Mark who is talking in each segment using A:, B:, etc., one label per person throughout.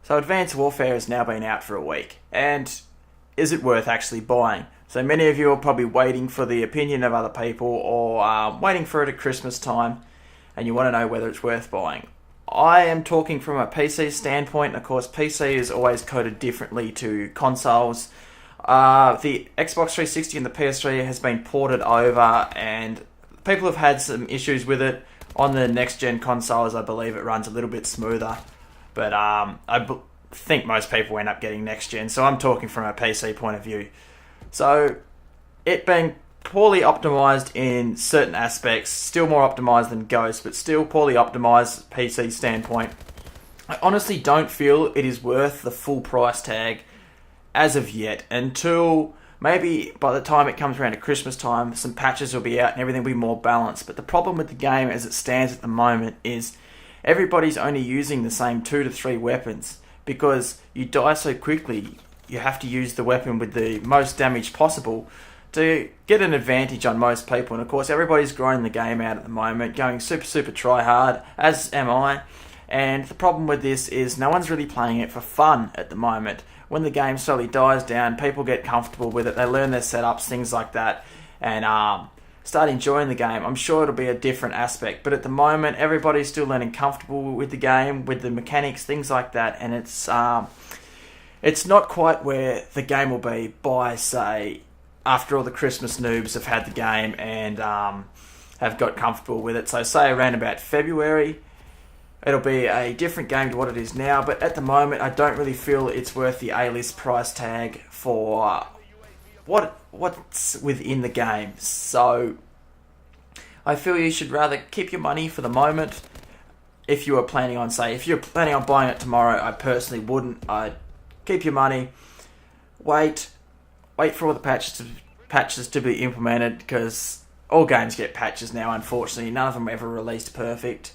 A: So Advanced Warfare has now been out for a week, and is it worth actually buying? So many of you are probably waiting for the opinion of other people, or waiting for it at Christmas time, and you want to know whether it's worth buying. I am talking from a PC standpoint. Of course, PC is always coded differently to consoles. The Xbox 360 and the PS3 has been ported over, and people have had some issues with it. On the next-gen consoles, I believe it runs a little bit smoother. But think most people end up getting next-gen, so I'm talking from a PC point of view. So, it being poorly optimized in certain aspects, still more optimized than Ghost, but still poorly optimized PC standpoint. I honestly don't feel it is worth the full price tag as of yet, until maybe by the time it comes around to Christmas time, some patches will be out and everything will be more balanced. But the problem with the game as it stands at the moment is everybody's only using the same 2 to 3 weapons, because you die so quickly. You have to use the weapon with the most damage possible to get an advantage on most people. And of course, everybody's growing the game out at the moment, going super try hard, as am I. And the problem with this is no one's really playing it for fun at the moment. When the game slowly dies down, people get comfortable with it, they learn their setups, things like that, and start enjoying the game. I'm sure it'll be a different aspect, but at the moment, everybody's still learning comfortable with the game, with the mechanics, things like that, and it's not quite where the game will be by, say, after all the Christmas noobs have had the game and have got comfortable with it. So say around about February, it'll be a different game to what it is now, but at the moment, I don't really feel it's worth the A-list price tag for what's within the game. So I feel you should rather keep your money for the moment. If you're planning on buying it tomorrow, I personally wouldn't. I'd keep your money, wait for all the patches to be implemented, because all games get patches now, unfortunately. None of them ever released perfect,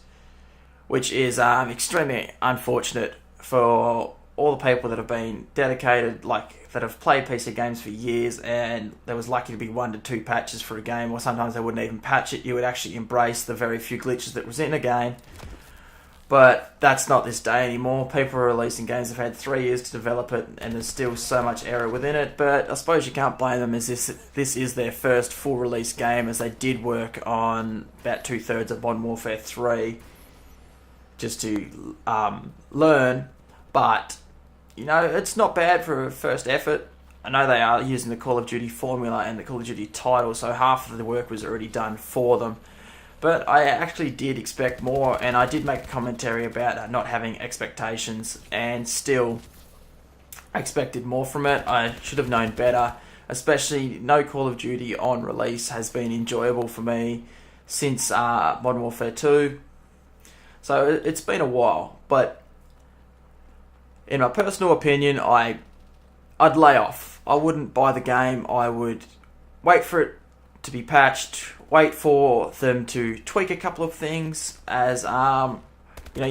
A: which is extremely unfortunate for all the people that have been dedicated, that have played PC games for years, and there was likely to be 1 to 2 patches for a game, or sometimes they wouldn't even patch it. You would actually embrace the very few glitches that was in a game. But that's not this day anymore. People are releasing games that have had 3 years to develop it, and there's still so much error within it. But I suppose you can't blame them, as this is their first full release game, as they did work on about 2/3 of Modern Warfare 3 just to learn. But it's not bad for a first effort. I know they are using the Call of Duty formula and the Call of Duty title, so half of the work was already done for them. But I actually did expect more, and I did make a commentary about not having expectations, and still I expected more from it. I should have known better, especially no Call of Duty on release has been enjoyable for me since Modern Warfare 2. So it's been a while, but in my personal opinion, I'd lay off. I wouldn't buy the game. I would wait for it to be patched, wait for them to tweak a couple of things, as you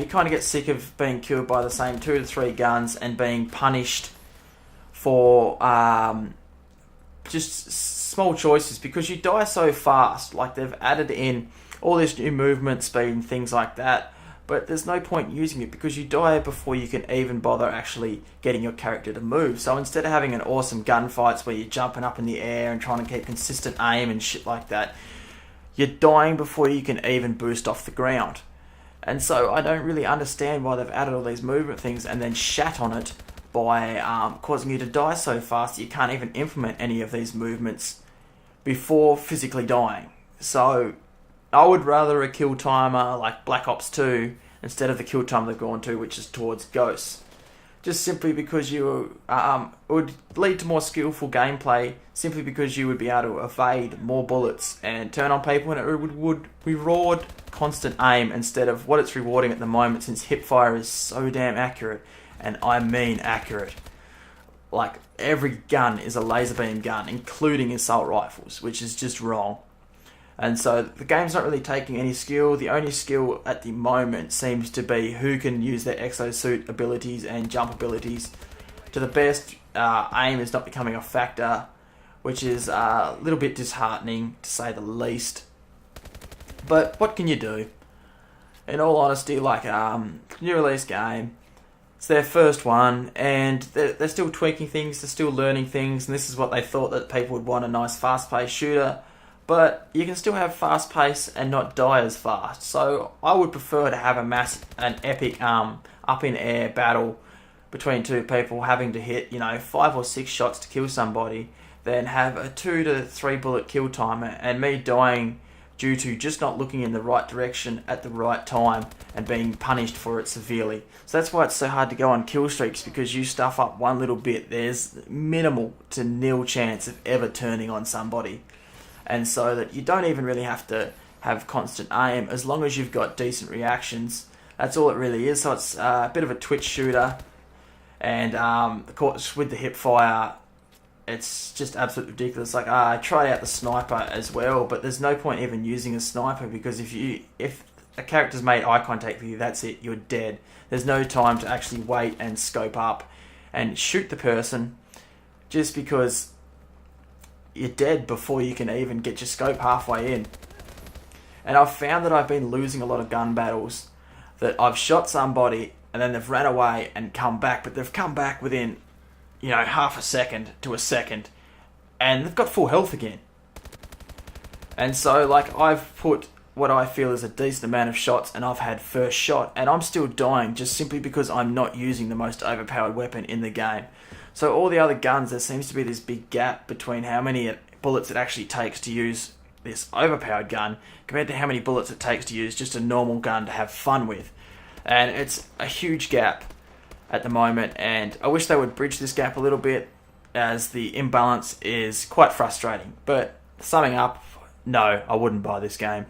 A: kind of get sick of being killed by the same 2 to 3 guns and being punished for just small choices, because you die so fast. Like, they've added in all this new movement speed and things like that, but there's no point using it because you die before you can even bother actually getting your character to move. So instead of having an awesome gunfights where you're jumping up in the air and trying to keep consistent aim and shit like that, you're dying before you can even boost off the ground. And so I don't really understand why they've added all these movement things and then shat on it by causing you to die so fast that you can't even implement any of these movements before physically dying. So I would rather a kill timer like Black Ops 2 instead of the kill timer they've gone to, which is towards Ghosts. Just simply because you would lead to more skillful gameplay, simply because you would be able to evade more bullets and turn on people, and it would reward constant aim instead of what it's rewarding at the moment, since hipfire is so damn accurate, and I mean accurate. Like, every gun is a laser beam gun, including assault rifles, which is just wrong. And so the game's not really taking any skill. The only skill at the moment seems to be who can use their exosuit abilities and jump abilities to the best. Aim is not becoming a factor, which is a little bit disheartening, to say the least. But what can you do? In all honesty, new release game, it's their first one, and they're still tweaking things, they're still learning things, and this is what they thought that people would want, a nice fast-paced shooter. But you can still have fast pace and not die as fast. So I would prefer to have an epic up in air battle between two people having to hit 5 or 6 shots to kill somebody, than have a 2 to 3 bullet kill timer and me dying due to just not looking in the right direction at the right time and being punished for it severely. So that's why it's so hard to go on kill streaks, because you stuff up one little bit, there's minimal to nil chance of ever turning on somebody. And so that you don't even really have to have constant aim, as long as you've got decent reactions. That's all it really is. So it's a bit of a twitch shooter, and of course with the hip fire, it's just absolutely ridiculous. Like I tried out the sniper as well, but there's no point even using a sniper, because if a character's made eye contact with you, that's it, you're dead. There's no time to actually wait and scope up and shoot the person, just because you're dead before you can even get your scope halfway in. And I've found that I've been losing a lot of gun battles, that I've shot somebody and then they've ran away and come back, but they've come back within half a second to a second, and they've got full health again. And so like I've put what I feel is a decent amount of shots, and I've had first shot, and I'm still dying just simply because I'm not using the most overpowered weapon in the game. So all the other guns, there seems to be this big gap between how many bullets it actually takes to use this overpowered gun compared to how many bullets it takes to use just a normal gun to have fun with. And it's a huge gap at the moment, and I wish they would bridge this gap a little bit, as the imbalance is quite frustrating. But summing up, no, I wouldn't buy this game.